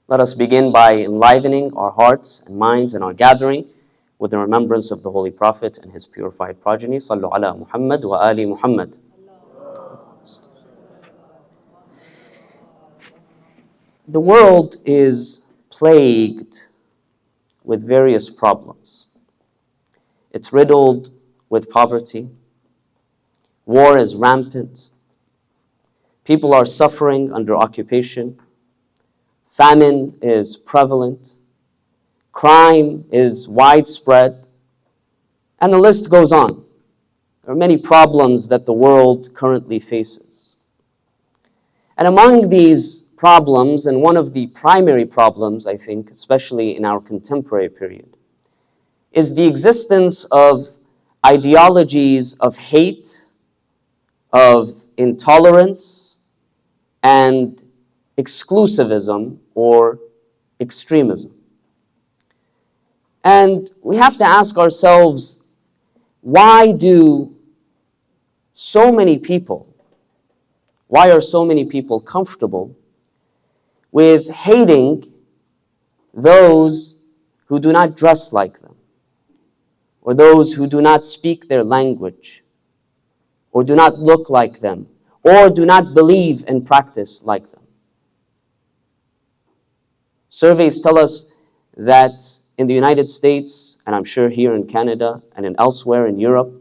Let us begin by enlivening our hearts and minds and our gathering with the remembrance of the Holy Prophet and his purified progeny. Sallu ala Muhammad wa ali Muhammad. The world is plagued with various problems. It's riddled with poverty. War is rampant. People are suffering under occupation. Famine is prevalent. Crime is widespread. And the list goes on. There are many problems that the world currently faces. And among these problems, and one of the primary problems, I think, especially in our contemporary period, is the existence of ideologies of hate, of intolerance, and exclusivism or extremism. And we have to ask ourselves, why are so many people comfortable with hating those who do not dress like them, or those who do not speak their language, or do not look like them, or do not believe and practice like them? Surveys tell us that in the United States, and I'm sure here in Canada and elsewhere in Europe,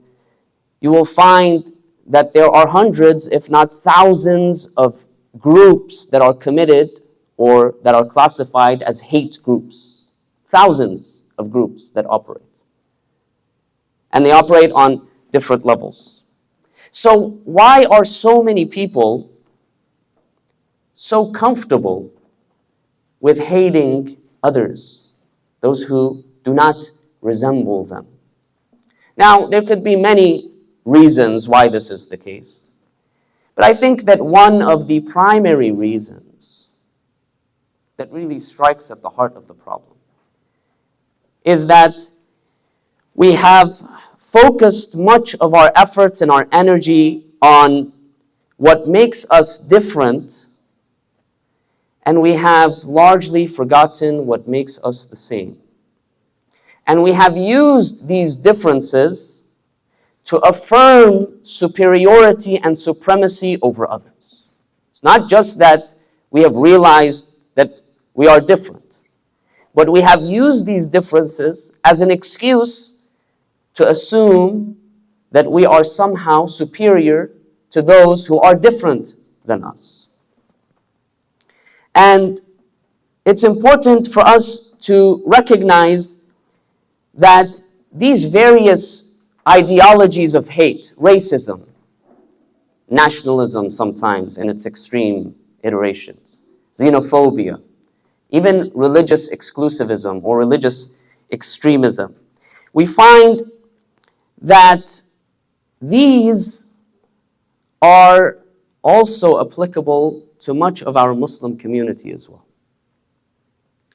you will find that there are hundreds, if not thousands, of groups that are committed or that are classified as hate groups. Thousands of groups that operate. And they operate on different levels. So why are so many people so comfortable with hating others, those who do not resemble them? Now, there could be many reasons why this is the case. But I think that one of the primary reasons that really strikes at the heart of the problem is that we have focused much of our efforts and our energy on what makes us different, and we have largely forgotten what makes us the same. And we have used these differences to affirm superiority and supremacy over others. It's not just that we have realized that we are different, but we have used these differences as an excuse to assume that we are somehow superior to those who are different than us. And it's important for us to recognize that these various ideologies of hate, racism, nationalism sometimes in its extreme iterations, xenophobia, even religious exclusivism or religious extremism, we find that these are also applicable to much of our Muslim community as well.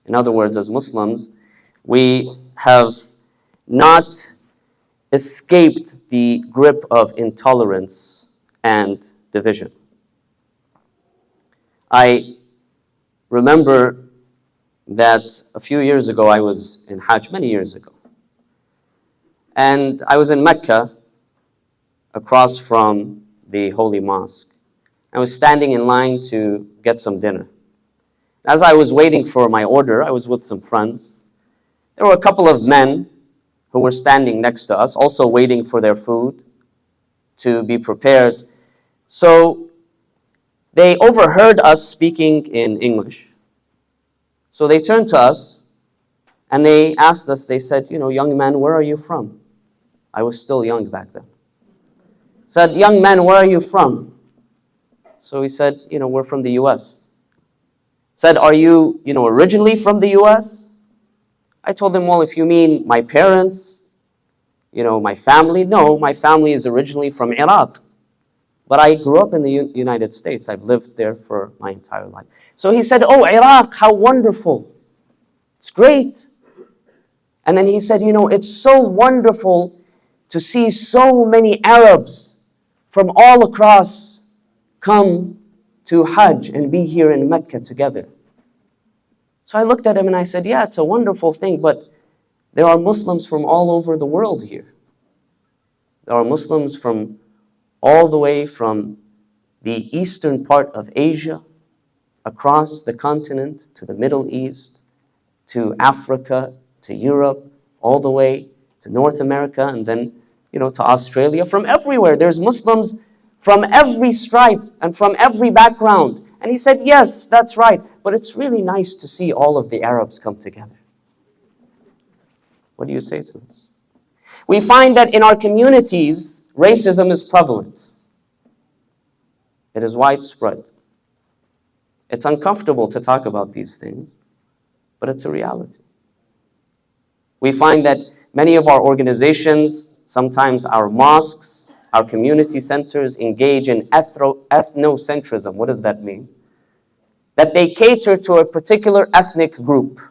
In other words, as Muslims, we have not escaped the grip of intolerance and division. I remember that a few years ago, I was in Hajj, many years ago. And I was in Mecca, across from the Holy Mosque. I was standing in line to get some dinner. As I was waiting for my order, I was with some friends. There were a couple of men who were standing next to us, also waiting for their food to be prepared. So they overheard us speaking in English. So they turned to us and they asked us, they said, young man, where are you from? I was still young back then. Said, young man, where are you from? So he said, we're from the U.S. Said, are you, originally from the U.S.? I told him, well, if you mean my parents, my family, no, my family is originally from Iraq. But I grew up in the United States. I've lived there for my entire life. So he said, oh, Iraq, how wonderful. It's great. And then he said, it's so wonderful to see so many Arabs from all across come to Hajj and be here in Mecca together. So I looked at him and I said, yeah, it's a wonderful thing, but there are Muslims from all over the world here. There are Muslims from all the way from the eastern part of Asia, across the continent to the Middle East, to Africa, to Europe, all the way to North America, and then, to Australia. From everywhere, there's Muslims from every stripe and from every background. And he said, yes, that's right, but it's really nice to see all of the Arabs come together. What do you say to this? We find that in our communities, racism is prevalent. It is widespread. It's uncomfortable to talk about these things, but it's a reality. We find that many of our organizations, sometimes our mosques, our community centers, engage in ethnocentrism. What does that mean? That they cater to a particular ethnic group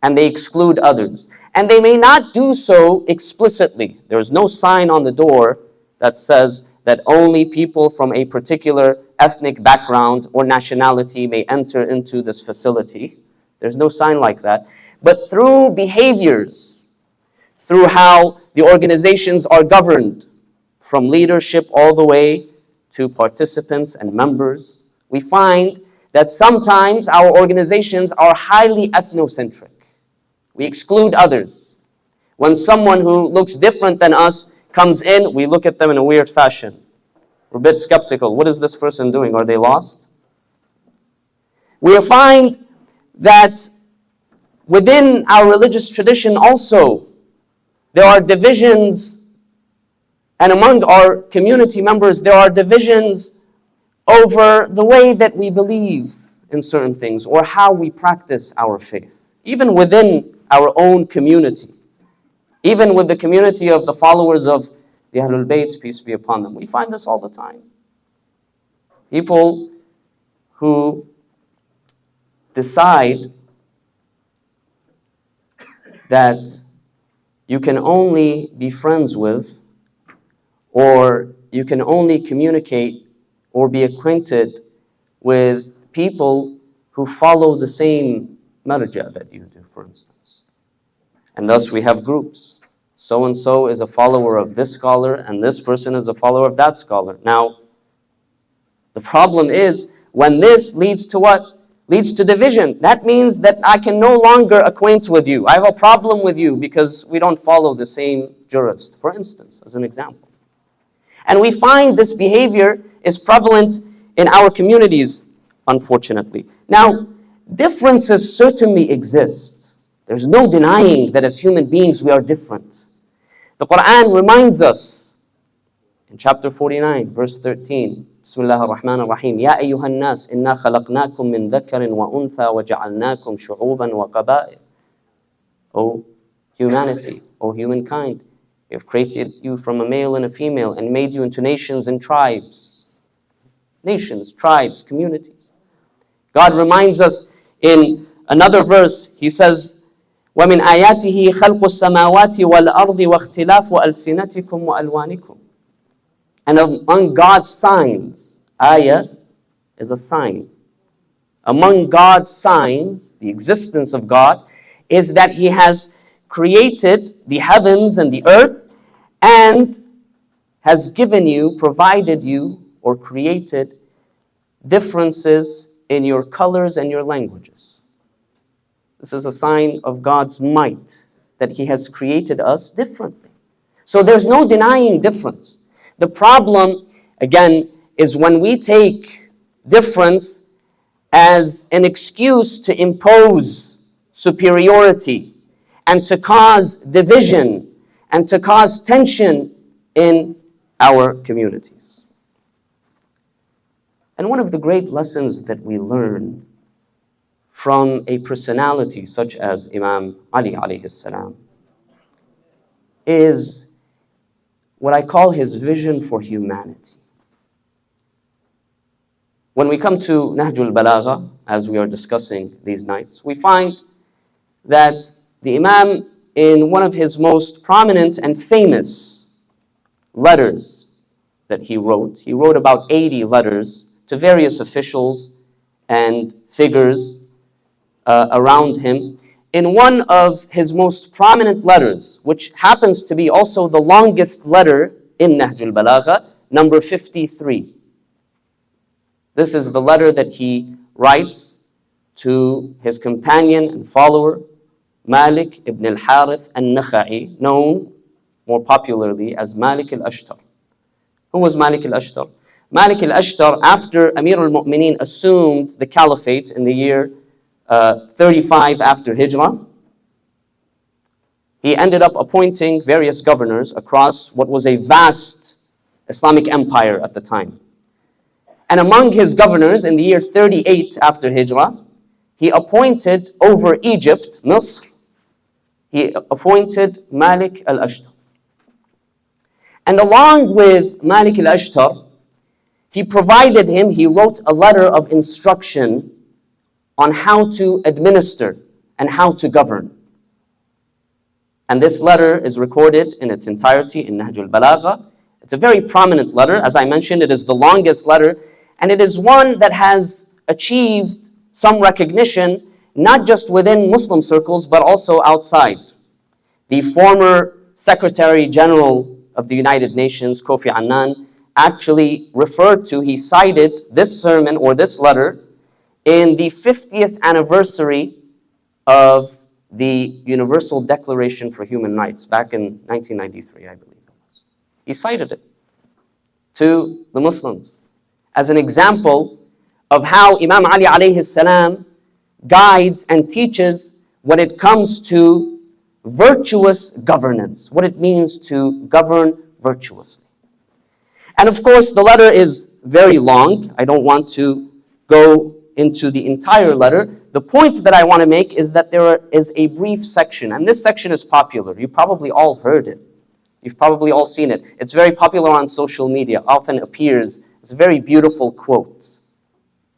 and they exclude others. And they may not do so explicitly. There's no sign on the door that says that only people from a particular ethnic background or nationality may enter into this facility. There's no sign like that. But through behaviors, through how the organizations are governed, from leadership all the way to participants and members, we find that sometimes our organizations are highly ethnocentric. We exclude others. When someone who looks different than us comes in, we look at them in a weird fashion. We're a bit skeptical. What is this person doing? Are they lost? We find that within our religious tradition also, there are divisions, and among our community members, there are divisions over the way that we believe in certain things or how we practice our faith. Even within our own community, even with the community of the followers of the Ahlul Bayt, peace be upon them, we find this all the time. People who decide that you can only be friends with, or you can only communicate or be acquainted with people who follow the same marja that you do, for instance. And thus we have groups. So-and-so is a follower of this scholar, and this person is a follower of that scholar. Now, the problem is, when this leads to what? Leads to division. That means that I can no longer acquaint with you. I have a problem with you because we don't follow the same jurist, for instance, as an example. And we find this behavior is prevalent in our communities, unfortunately. Now, differences certainly exist. There's no denying that as human beings we are different. The Quran reminds us in chapter 49, verse 13, Bismillah ar-Rahman ar-Rahim, Ya ayyuhan nas, inna khalaqnakum min dhakarin wa untha wa ja'alnakum shu'uban wa qaba'il. O humanity, O humankind, we have created you from a male and a female and made you into nations and tribes. Nations, tribes, communities. God reminds us in another verse, He says, وَمِنْ آيَاتِهِ خَلْقُ السَّمَاوَاتِ وَالْأَرْضِ وَاخْتِلَافُ أَلْسِنَتِكُمْ وَأَلْوَانِكُمْ. And among God's signs, ayah is a sign. Among God's signs, the existence of God, is that He has created the heavens and the earth and has given you, provided you, or created differences in your colors and your languages. This is a sign of God's might, that He has created us differently. So there's no denying difference. The problem, again, is when we take difference as an excuse to impose superiority and to cause division and to cause tension in our communities. And one of the great lessons that we learn from a personality such as Imam Ali alayhi salam is what I call his vision for humanity. When we come to Nahj al-Balagha, as we are discussing these nights, we find that the Imam, in one of his most prominent and famous letters that he wrote about 80 letters to various officials and figures around him, in one of his most prominent letters, which happens to be also the longest letter in Nahj al-Balagha, number 53. This is the letter that he writes to his companion and follower, Malik ibn al-Harith al-Nakha'i, known more popularly as Malik al-Ashtar. Who was Malik al-Ashtar? Malik al-Ashtar, after Amir al-Mu'mineen assumed the caliphate in the year 35 after Hijrah, he ended up appointing various governors across what was a vast Islamic empire at the time. And among his governors in the year 38 after Hijrah, he appointed over Egypt, Misr, he appointed Malik al-Ashtar. And along with Malik al-Ashtar, he wrote a letter of instruction on how to administer and how to govern. And this letter is recorded in its entirety in Nahj al-Balagha. It's a very prominent letter. As I mentioned, it is the longest letter, and it is one that has achieved some recognition, not just within Muslim circles, but also outside. The former Secretary General of the United Nations, Kofi Annan, actually he cited this sermon or this letter in the 50th anniversary of the Universal Declaration for Human Rights back in 1993, I believe it was. He cited it to the Muslims as an example of how Imam Ali alayhi salam guides and teaches when it comes to virtuous governance, what it means to govern virtuously. And of course, the letter is very long. I don't want to go into the entire letter. The point that I want to make is that there is a brief section, and this section is popular. You probably all heard it. You've probably all seen it. It's very popular on social media, often appears as a very beautiful quote,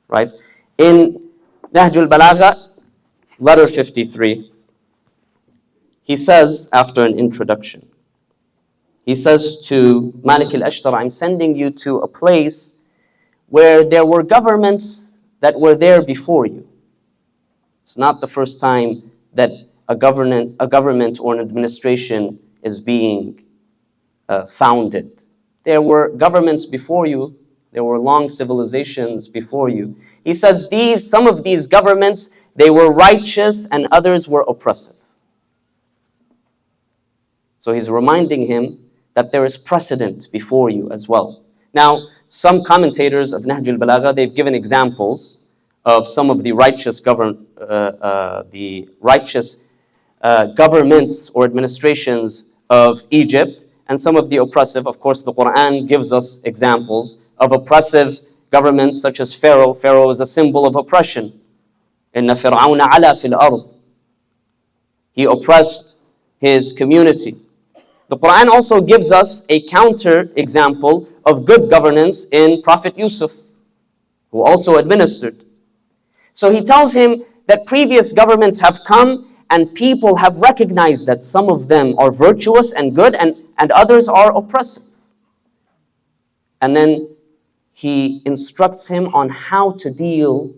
right? In Nahj al-Balagha, letter 53, he says, after an introduction, he says to Malik al-Ashtar, I'm sending you to a place where there were governments that were there before you. It's not the first time that a government or an administration is being founded. There were governments before you. There were long civilizations before you. He says some of these governments, they were righteous and others were oppressive. So he's reminding him that there is precedent before you as well. Now, some commentators of Nahj al-Balagha, they've given examples of some of the righteous governments or administrations of Egypt, and some of the oppressive. Of course, the Quran gives us examples of oppressive governments such as Pharaoh. Pharaoh is a symbol of oppression. إِنَّ فِرْعَوْنَ عَلَى فِي الْأَرْضِ. He oppressed his community. The Quran also gives us a counter example of good governance in Prophet Yusuf, who also administered. So he tells him that previous governments have come and people have recognized that some of them are virtuous and good and others are oppressive. And then he instructs him on how to deal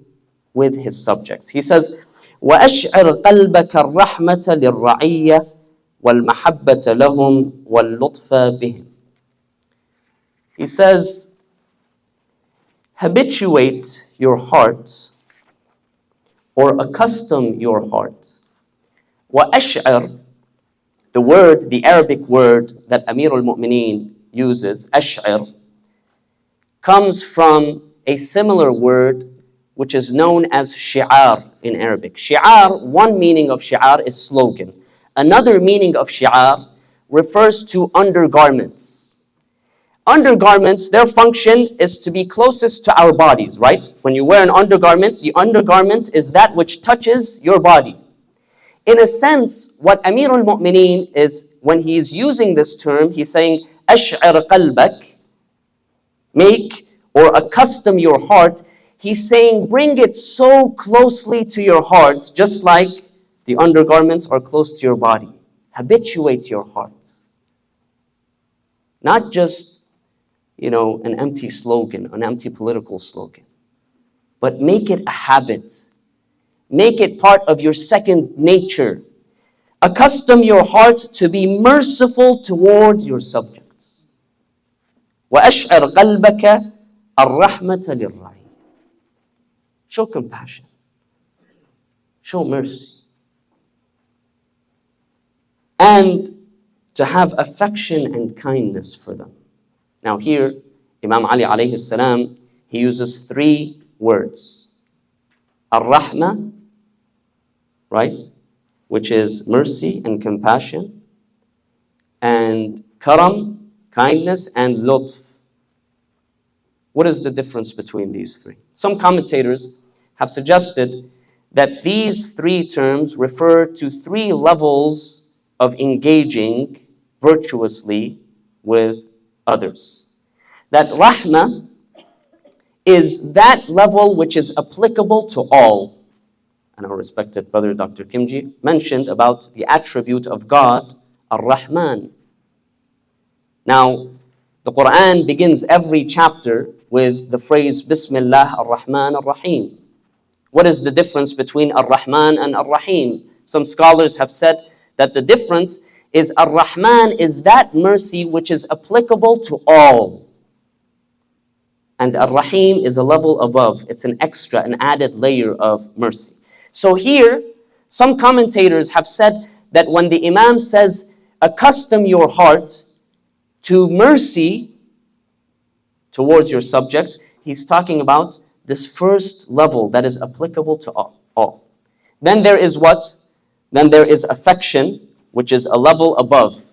with his subjects. He says, وَأَشْعِرْ قَلْبَكَ الرَّحْمَةَ لِلرَّعِيَّةِ وَالْمَحَبَّةَ لَهُمْ وَاللُّطْفَ بِهِمْ. He says, habituate your heart or accustom your heart. وَأَشْعِرْ, the Arabic word that Amir al-Mu'mineen uses, ash'ir, comes from a similar word which is known as shi'ar in Arabic. Shi'ar, one meaning of shi'ar is slogan. Another meaning of shi'ar refers to undergarments. Undergarments, their function is to be closest to our bodies, right? When you wear an undergarment, the undergarment is that which touches your body. In a sense, what Amir al-Mu'mineen is, when he is using this term, he's saying, ash'ir qalbak, make or accustom your heart. He's saying, bring it so closely to your heart, just like the undergarments are close to your body. Habituate your heart. Not just, an empty slogan, an empty political slogan, but make it a habit. Make it part of your second nature. Accustom your heart to be merciful towards your subjects. وَأَشْعِرْ قَلْبَكَ الرَّحْمَةَ لِلرَّعِيِّ. Show compassion. Show mercy. And to have affection and kindness for them. Now here, Imam Ali alayhi salam, he uses 3 words. Ar-Rahma, right? Which is mercy and compassion. And Karam, kindness, and Lutf. What is the difference between these 3? Some commentators have suggested that these 3 terms refer to 3 levels of engaging virtuously with others. That Rahma is that level which is applicable to all. And our respected brother Dr. Kimji mentioned about the attribute of God, Ar-Rahman. Now, the Quran begins every chapter with the phrase Bismillah ar-Rahman ar-Rahim. What is the difference between Ar-Rahman and Ar-Rahim? Some scholars have said that the difference is Ar-Rahman is that mercy which is applicable to all. And Ar-Rahim is a level above. It's an extra, an added layer of mercy. So here, some commentators have said that when the Imam says, accustom your heart to mercy towards your subjects, he's talking about this first level that is applicable to all. Then there is what? Then there is affection, which is a level above.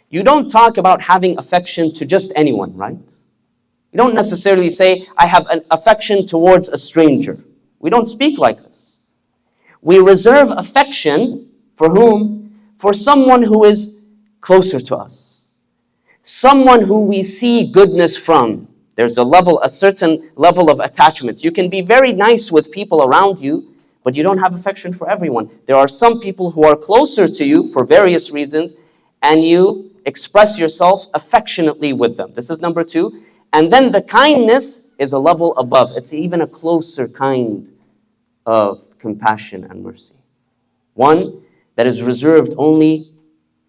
You don't talk about having affection to just anyone, right? You don't necessarily say, I have an affection towards a stranger. We don't speak like this. We reserve affection for whom? For someone who is closer to us. Someone who we see goodness from. There's a certain level of attachment. You can be very nice with people around you, but you don't have affection for everyone. There are some people who are closer to you for various reasons, and you express yourself affectionately with them. This is number 2. And then the kindness is a level above. It's even a closer kind of compassion and mercy. One that is reserved only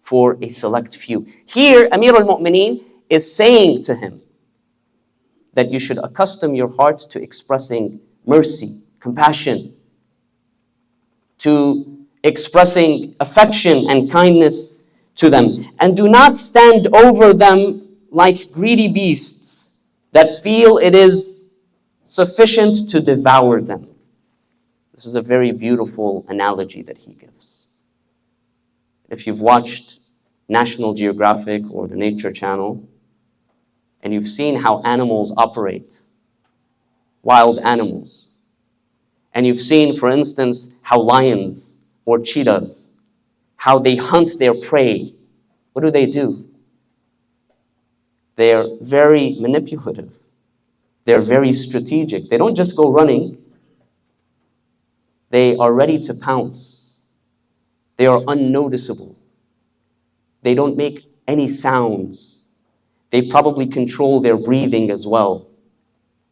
for a select few. Here, Amir al-Mu'mineen is saying to him that you should accustom your heart to expressing mercy, compassion, to expressing affection and kindness to them. And do not stand over them like greedy beasts that feel it is sufficient to devour them. This is a very beautiful analogy that he gives. If you've watched National Geographic or the Nature Channel, and you've seen how animals operate, wild animals, and you've seen, for instance, how lions or cheetahs, how they hunt their prey, what do? They're very manipulative. They're very strategic. They don't just go running. They are ready to pounce. They are unnoticeable. They don't make any sounds. They probably control their breathing as well.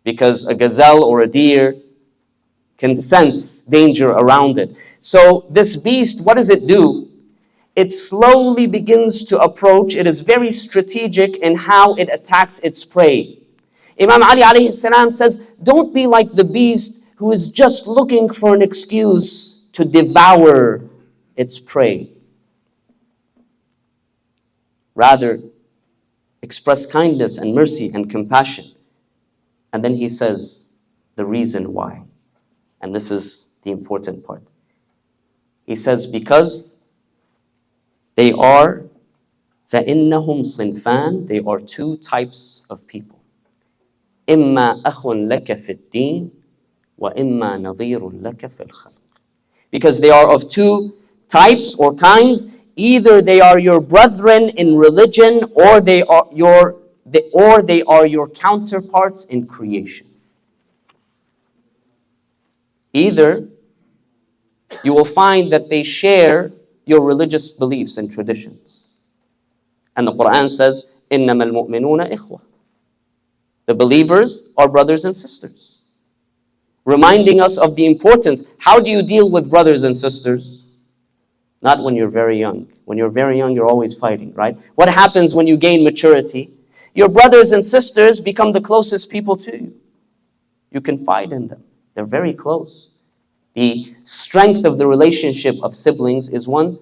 Because a gazelle or a deer can sense danger around it. So this beast, what does it do? It slowly begins to approach. It is very strategic in how it attacks its prey. Imam Ali alayhi salam says, don't be like the beast who is just looking for an excuse to devour its prey. Rather, express kindness and mercy and compassion. And then he says the reason why. And this is the important part. He says, because they are فَإِنَّهُمْ صِنْفَانِ. They are 2 types of people. إِمَّا أَخٌ لَكَ فِي الدِّينِ وَإِمَّا نَظِيرٌ لَكَ فِي الْخَلْقِ. Because they are of 2 types or kinds. Either they are your brethren in religion, or they are your counterparts in creation. Either you will find that they share your religious beliefs and traditions. And the Quran says, إِنَّمَا الْمُؤْمِنُونَ إِخْوَةٌ. The believers are brothers and sisters. reminding us of the importance. How do you deal with brothers and sisters? Not when you're very young. When you're very young, you're always fighting, right? What happens when you gain maturity? Your brothers and sisters become the closest people to you. You confide in them. They're very close. The strength of the relationship of siblings is one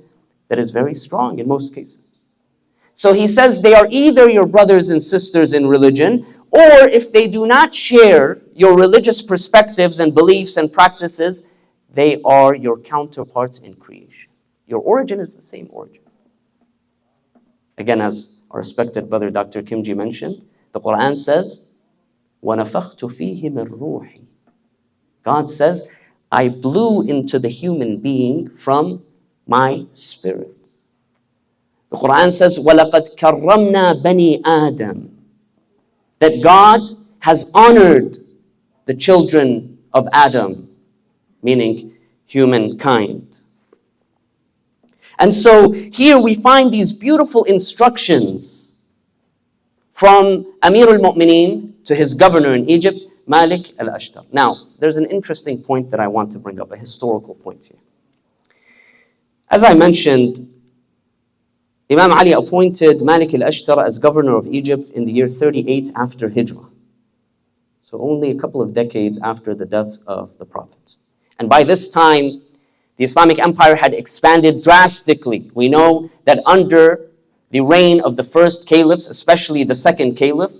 that is very strong in most cases. So he says they are either your brothers and sisters in religion, or if they do not share your religious perspectives and beliefs and practices, they are your counterparts in creation. Your origin is the same origin. Again, as our respected brother Dr. Kimji mentioned, the Quran says, وَنَفَخْتُ فِيهِ مِنْ رُوحِي. God says, I blew into the human being from my spirit. The Quran says, وَلَقَدْ كَرَّمْنَا بَنِي آدَمَ. That God has honored the children of Adam, meaning humankind. And so here we find these beautiful instructions from Amir al-Mu'mineen to his governor in Egypt, Malik al-Ashtar. Now, there's an interesting point that I want to bring up, a historical point here. As I mentioned, Imam Ali appointed Malik al-Ashtar as governor of Egypt in the year 38 after Hijrah. So only a couple of decades after the death of the Prophet. And by this time, the Islamic Empire had expanded drastically. We know that under the reign of the first caliphs, especially the second caliph,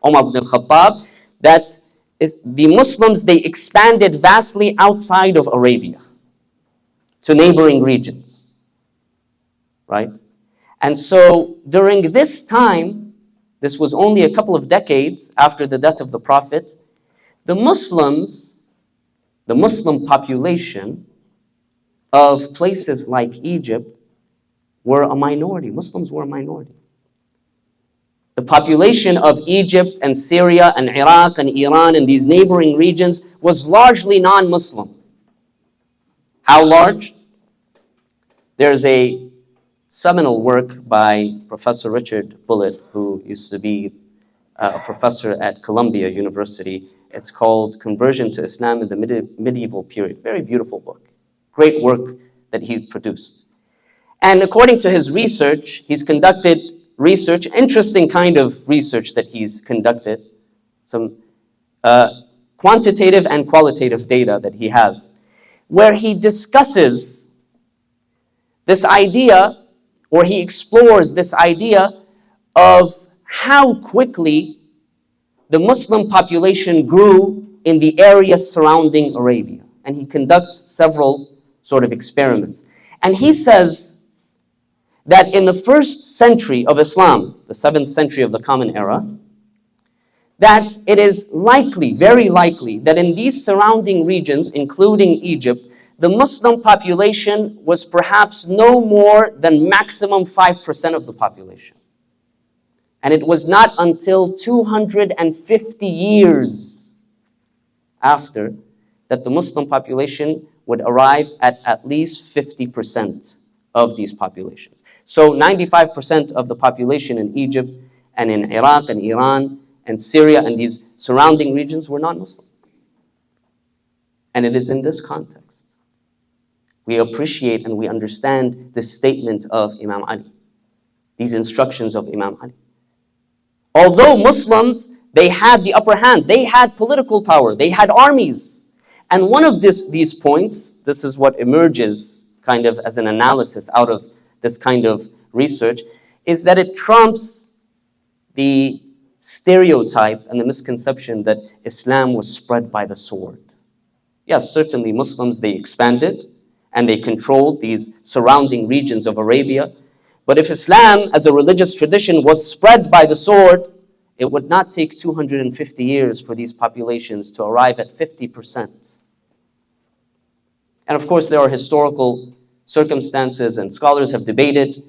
Umar ibn al-Khattab, that is, the Muslims, they expanded vastly outside of Arabia to neighboring regions, right? And so during this time, this was only a couple of decades after the death of the Prophet, the Muslims, the Muslim population of places like Egypt were a minority. Muslims were a minority. The population of Egypt and Syria and Iraq and Iran and these neighboring regions was largely non-Muslim. How large? There's a seminal work by Professor Richard Bullitt, who used to be a professor at Columbia University. It's called Conversion to Islam in the Medieval Period. Very beautiful book. Great work that he produced. And according to his research, he's conducted research, interesting kind of research that he's conducted, some quantitative and qualitative data that he has, where he discusses this idea, or he explores this idea of how quickly the Muslim population grew in the area surrounding Arabia. And he conducts several sort of experiments. And he says that in the first century of Islam, the 7th century of the Common Era, that it is likely, very likely, that in these surrounding regions, including Egypt, the Muslim population was perhaps no more than maximum 5% of the population. And it was not until 250 years after that the Muslim population would arrive at least 50% of these populations. So 95% of the population in Egypt and in Iraq and Iran and Syria and these surrounding regions were non-Muslim. And it is in this context we appreciate and we understand this statement of Imam Ali, these instructions of Imam Ali. Although Muslims, they had the upper hand, they had political power, they had armies. And one of these points, this is what emerges kind of as an analysis out of this kind of research, is that it trumps the stereotype and the misconception that Islam was spread by the sword. Yes, certainly Muslims, they expanded and they controlled these surrounding regions of Arabia. But if Islam as a religious tradition was spread by the sword, it would not take 250 years for these populations to arrive at 50%. And of course, there are historical circumstances and scholars have debated,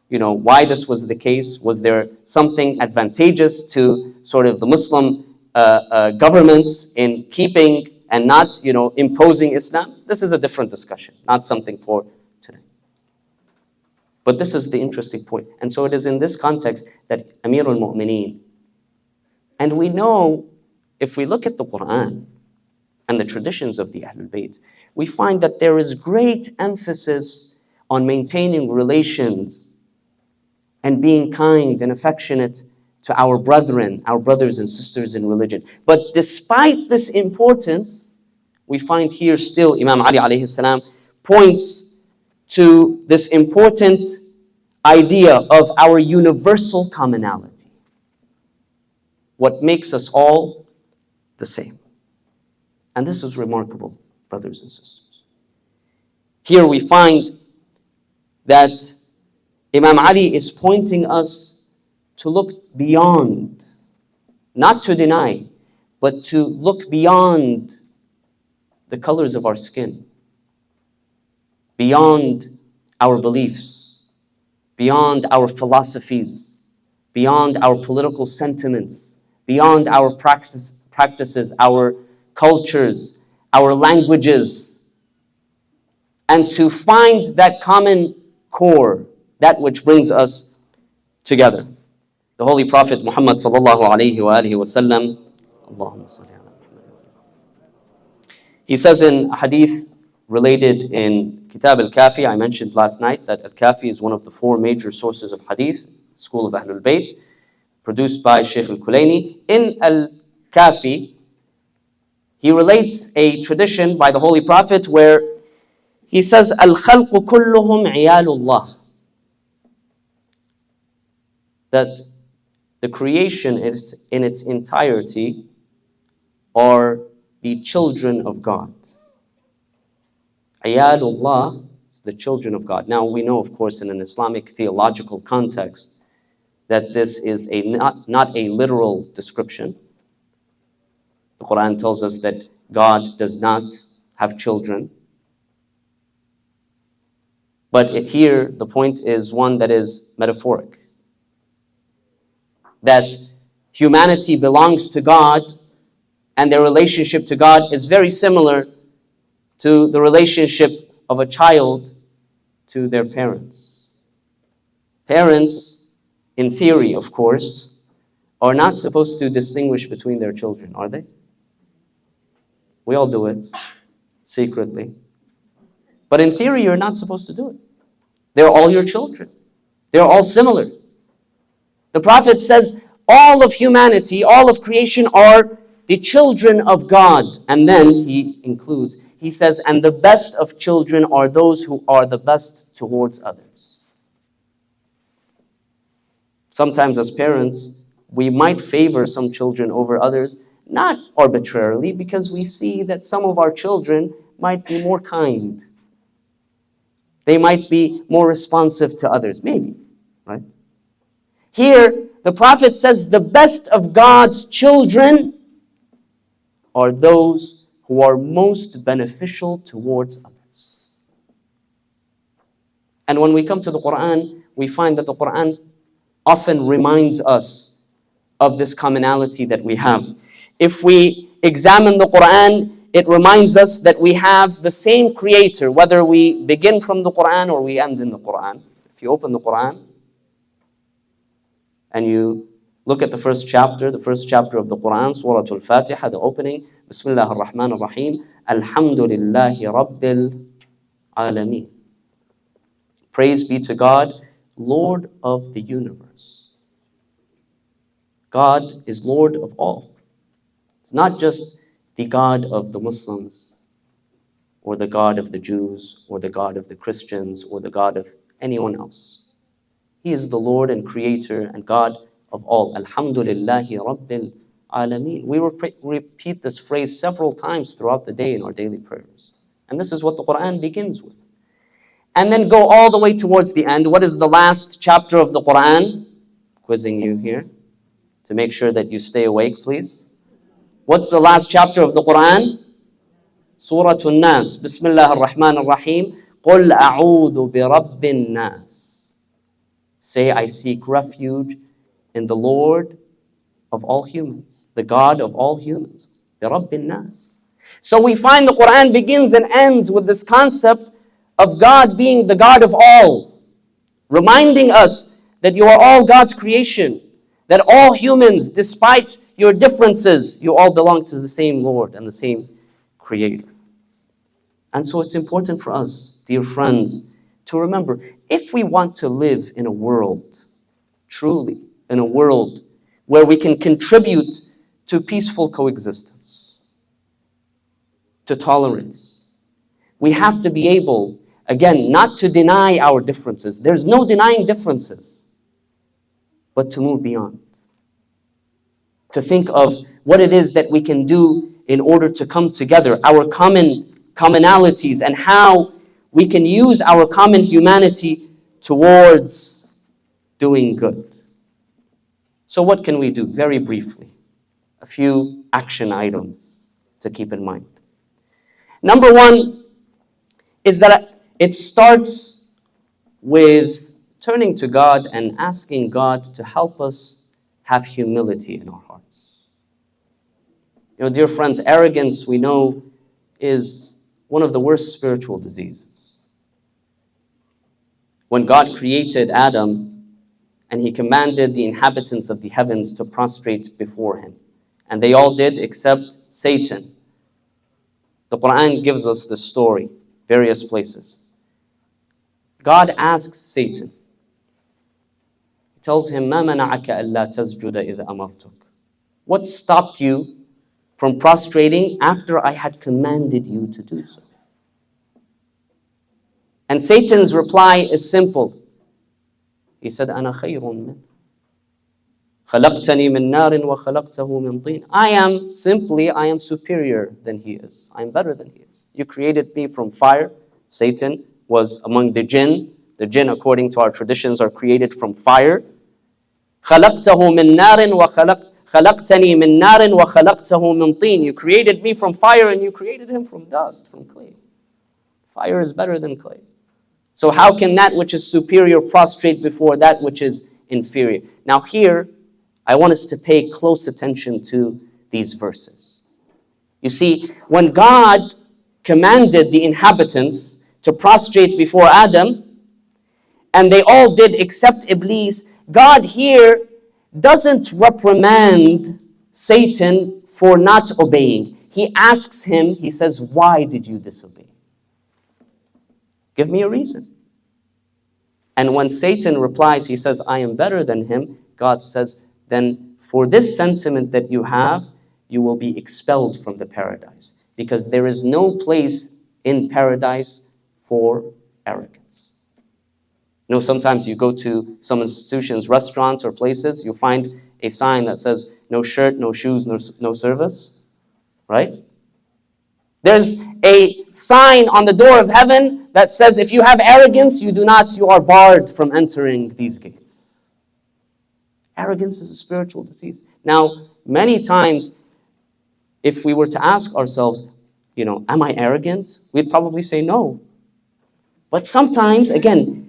why this was the case. Was there something advantageous to sort of the Muslim governments in keeping and not, imposing Islam? This is a different discussion, not something for today. But this is the interesting point. And so it is in this context that Amir al-Mu'mineen, and we know, if we look at the Quran, and the traditions of the Ahlul Bayt, we find that there is great emphasis on maintaining relations and being kind and affectionate to our brethren, our brothers and sisters in religion. But despite this importance, we find here still Imam Ali alayhi salam points to this important idea of our universal commonality. What makes us all the same. And this is remarkable, brothers and sisters. Here we find that Imam Ali is pointing us to look beyond, not to deny, but to look beyond the colors of our skin, beyond our beliefs, beyond our philosophies, beyond our political sentiments, beyond our practices, our cultures, our languages, and to find that common core, that which brings us together. The Holy Prophet Muhammad sallallahu alayhi wa alihi wa sallam, Allahumma salli ala Muhammad. He says in a hadith related in Kitab al-Kafi, I mentioned last night that al-Kafi is one of the 4 major sources of hadith, school of Ahlul Bayt, produced by Shaykh al-Kulaini. In al-Kafi, he relates a tradition by the Holy Prophet where he says, Al-Khalqu kulluhum iyalullah. That the creation is in its entirety are the children of God. Iyalullah is the children of God. Now we know, of course, in an Islamic theological context, that this is not a literal description. The Quran tells us that God does not have children. But here, the point is one that is metaphoric. That humanity belongs to God, and their relationship to God is very similar to the relationship of a child to their parents. Parents, in theory, of course, are not supposed to distinguish between their children, are they? We all do it secretly. But in theory, you're not supposed to do it. They're all your children. They're all similar. The Prophet says all of humanity, all of creation are the children of God. And then he includes, he says, and the best of children are those who are the best towards others. Sometimes as parents, we might favor some children over others, not arbitrarily, because we see that some of our children might be more kind. They might be more responsive to others, maybe, right? Here, the Prophet says the best of God's children are those who are most beneficial towards others. And when we come to the Quran, we find that the Quran often reminds us of this commonality that we have. If we examine the Quran, it reminds us that we have the same creator, whether we begin from the Quran or we end in the Quran. If you open the Quran and you look at the first chapter of the Quran, Surah Al-Fatiha, the opening, Bismillah ar-Rahman ar-Rahim, Alhamdulillahi Rabbil Alameen. Praise be to God, Lord of the universe. God is Lord of all. It's not just the God of the Muslims, or the God of the Jews, or the God of the Christians, or the God of anyone else. He is the Lord and Creator and God of all. Alhamdulillahi Rabbil Alameen. We repeat this phrase several times throughout the day in our daily prayers. And this is what the Quran begins with. And then go all the way towards the end. What is the last chapter of the Quran? Quizzing you here to make sure that you stay awake, please. What's the last chapter of the Quran? Surah An-Nas. Bismillah ar-Rahman ar-Rahim. قُلْ أَعُوذُ بِرَبِّ النَّاسِ. Say, I seek refuge in the Lord of all humans, the God of all humans. بِرَبِّ النَّاسِ. So we find the Quran begins and ends with this concept of God being the God of all, reminding us that you are all God's creation, that all humans, despite your differences, you all belong to the same Lord and the same Creator. And so it's important for us, dear friends, to remember, if we want to live in a world, truly in a world where we can contribute to peaceful coexistence, to tolerance, we have to be able, again, not to deny our differences. There's no denying differences, but to move beyond. To think of what it is that we can do in order to come together, our commonalities, and how we can use our common humanity towards doing good. So what can we do? Very briefly, a few action items to keep in mind. Number one is that it starts with turning to God and asking God to help us have humility in our hearts. You know, dear friends, arrogance, we know, is one of the worst spiritual diseases. When God created Adam and he commanded the inhabitants of the heavens to prostrate before him, and they all did except Satan. The Quran gives us the story, various places. God asks Satan, he tells him, مَا مَنَعَكَ أَلَّا تَسْجُدَ إِذْ أَمَرْتُكَ. What stopped you from prostrating after I had commanded you to do so? And Satan's reply is simple. He said, أَنَا خَيْرٌ مِنْهُ خَلَقْتَنِي مِنْ نَارٍ وَخَلَقْتَهُ مِنْ طِينٍ. I am superior than he is. I am better than he is. You created me from fire. Satan was among the jinn. The jinn, according to our traditions, are created from fire. خَلَقْتَهُ مِنْ نَارٍ خَلَقْتَنِي مِنْ نَارٍ وَخَلَقْتَهُ مِنْ طِينٍ. You created me from fire and you created him from dust, from clay. Fire is better than clay. So how can that which is superior prostrate before that which is inferior? Now here, I want us to pay close attention to these verses. You see, when God commanded the inhabitants to prostrate before Adam, and they all did except Iblis, God here doesn't reprimand Satan for not obeying. He asks him, he says, why did you disobey? Give me a reason. And when Satan replies, he says, I am better than him, God says, then for this sentiment that you have, you will be expelled from the paradise. Because there is no place in paradise for arrogance. You know, sometimes you go to some institutions, restaurants or places, you find a sign that says, no shirt, no shoes, no service. Right? There's a sign on the door of heaven that says, if you have arrogance, you are barred from entering these gates. Arrogance is a spiritual disease. Now, many times, if we were to ask ourselves, am I arrogant? We'd probably say no. But sometimes, again,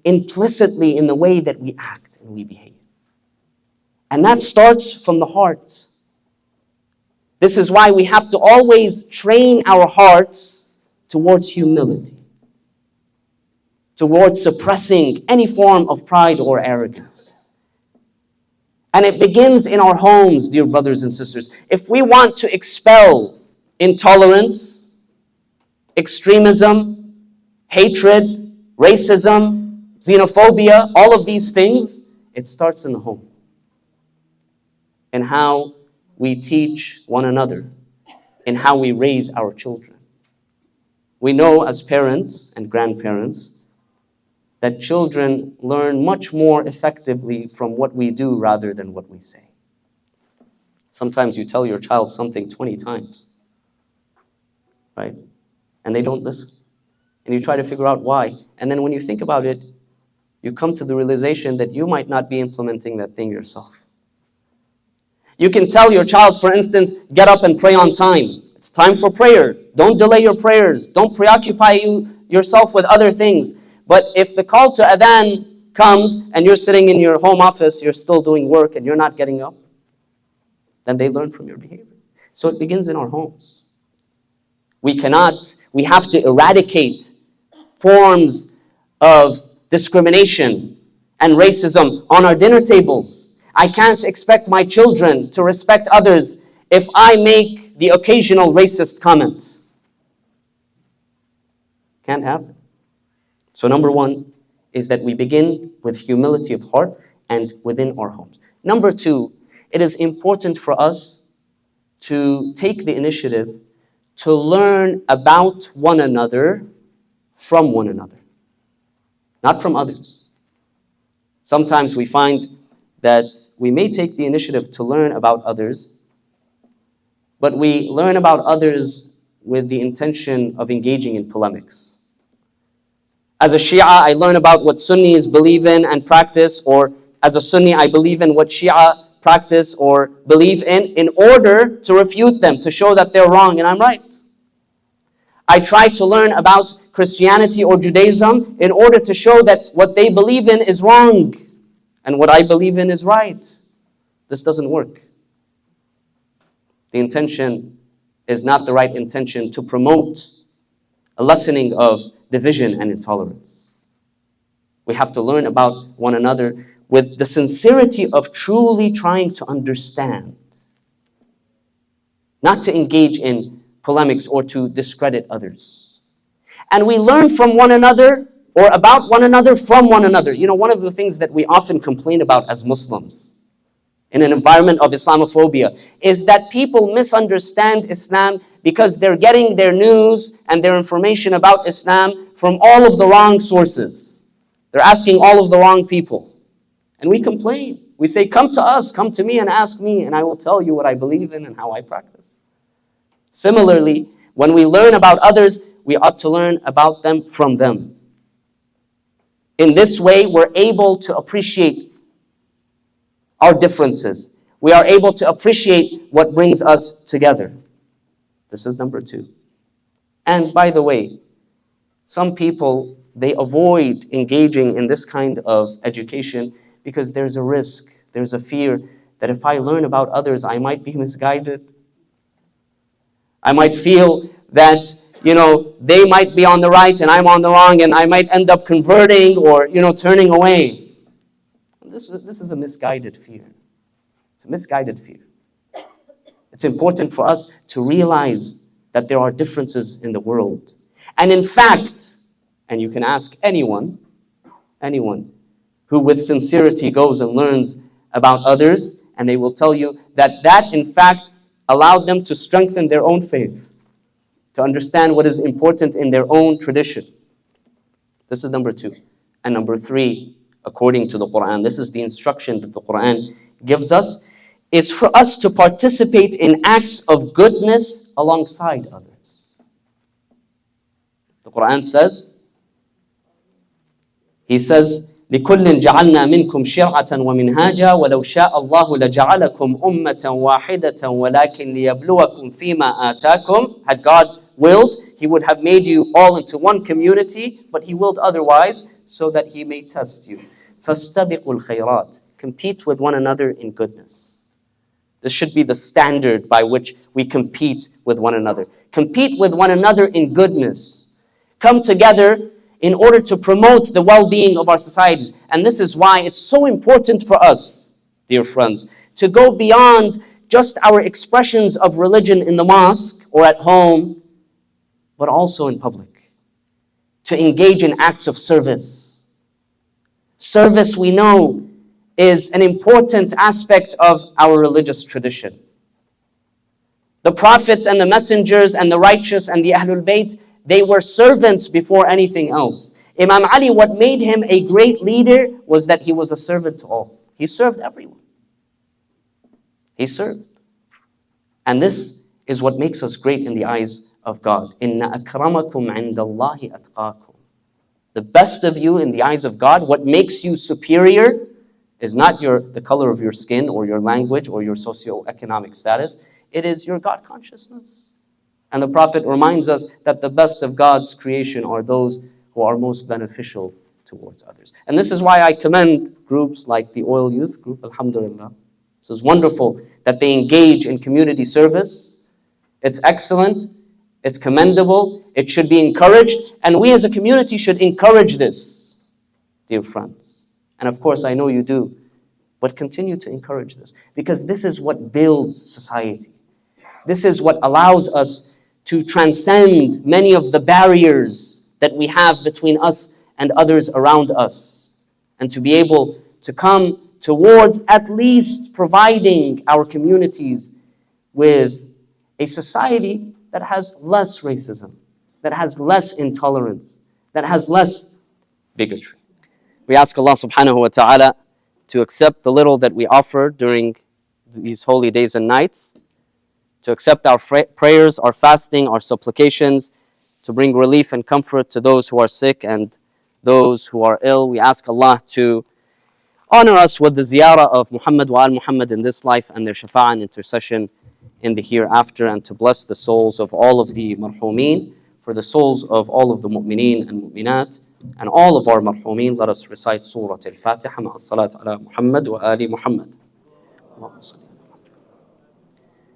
implicitly in the way that we act and we behave. And that starts from the heart. This is why we have to always train our hearts towards humility, towards suppressing any form of pride or arrogance. And it begins in our homes, dear brothers and sisters. If we want to expel intolerance, extremism, hatred, racism, xenophobia, all of these things, it starts in the home. And how we teach one another, and how we raise our children. We know as parents and grandparents that children learn much more effectively from what we do rather than what we say. Sometimes you tell your child something 20 times, right? And they don't listen. And you try to figure out why. And then when you think about it, you come to the realization that you might not be implementing that thing yourself. You can tell your child, for instance, get up and pray on time. It's time for prayer. Don't delay your prayers. Don't preoccupy yourself with other things. But if the call to adhan comes and you're sitting in your home office, you're still doing work and you're not getting up, then they learn from your behavior. So it begins in our homes. We have to eradicate forms of discrimination and racism on our dinner tables. I can't expect my children to respect others if I make the occasional racist comment. Can't happen. So number one is that we begin with humility of heart and within our homes. Number two, it is important for us to take the initiative to learn about one another from one another, not from others. Sometimes we find that we may take the initiative to learn about others, but we learn about others with the intention of engaging in polemics. As a Shia, I learn about what Sunnis believe in and practice, or as a Sunni, I believe in what Shia practice or believe in order to refute them, to show that they're wrong and I'm right. I try to learn about Christianity or Judaism in order to show that what they believe in is wrong and what I believe in is right. This doesn't work. The intention is not the right intention to promote a lessening of division and intolerance. We have to learn about one another with the sincerity of truly trying to understand, not to engage in polemics or to discredit others. And we learn from one another or about one another from one another. You know, one of the things that we often complain about as Muslims in an environment of Islamophobia is that people misunderstand Islam because they're getting their news and their information about Islam from all of the wrong sources. They're asking all of the wrong people. And we complain. We say, come to us, come to me and ask me, and I will tell you what I believe in and how I practice. Similarly, when we learn about others, we ought to learn about them from them. In this way, we're able to appreciate our differences. We are able to appreciate what brings us together. This is number two. And by the way, some people, they avoid engaging in this kind of education because there's a risk, there's a fear that if I learn about others, I might be misguided. I might feel that, they might be on the right and I'm on the wrong, and I might end up converting or, turning away. This is a misguided fear. It's a misguided fear. It's important for us to realize that there are differences in the world. And in fact, and you can ask anyone who with sincerity goes and learns about others, and they will tell you that in fact allowed them to strengthen their own faith, to understand what is important in their own tradition. This is number two. And number three, according to the Quran, this is the instruction that the Quran gives us, is for us to participate in acts of goodness alongside others. The Quran says, He says, لِكُلٍّ جَعَلْنَا مِنْكُمْ شِرْعَةً وَمِنْهَاجًا وَلَوْ شَاءَ اللَّهُ لَجَعَلَكُمْ أُمَّةً وَاحِدَةً وَلَكِنْ لِيَبْلُوَكُمْ فِي مَا آتَاكُمْ. Had God willed, He would have made you all into one community, but He willed otherwise so that He may test you. فَاسْتَبِقُوا الْخَيْرَاتِ. Compete with one another in goodness. This should be the standard by which we compete with one another. Compete with one another in goodness. Come together in order to promote the well-being of our societies. And this is why it's so important for us, dear friends, to go beyond just our expressions of religion in the mosque or at home, but also in public. To engage in acts of service. Service, we know, is an important aspect of our religious tradition. The prophets and the messengers and the righteous and the Ahlul Bayt, they were servants before anything else. Imam Ali, what made him a great leader was that he was a servant to all. He served everyone. He served. And this is what makes us great in the eyes of God. Inna akramakum indallahi atqakum. The best of you in the eyes of God, what makes you superior is not the color of your skin or your language or your socioeconomic status. It is your God consciousness. And the Prophet reminds us that the best of God's creation are those who are most beneficial towards others. And this is why I commend groups like the Oil Youth Group, alhamdulillah. This is wonderful that they engage in community service. It's excellent. It's commendable. It should be encouraged. And we as a community should encourage this, dear friends. And of course, I know you do. But continue to encourage this. Because this is what builds society. This is what allows us to transcend many of the barriers that we have between us and others around us, and to be able to come towards at least providing our communities with a society that has less racism, that has less intolerance, that has less bigotry. We ask Allah subhanahu wa ta'ala to accept the little that we offer during these holy days and nights, to accept our prayers, our fasting, our supplications, to bring relief and comfort to those who are sick and those who are ill. We ask Allah to honor us with the ziyarah of Muhammad wa al-Muhammad in this life and their shafa'ah and intercession in the hereafter, and to bless the souls of all of the marhumeen. For the souls of all of the mu'mineen and mu'minat and all of our marhumeen, let us recite Surah Al-Fatiha ma'a as-salat ala Muhammad wa ali Muhammad.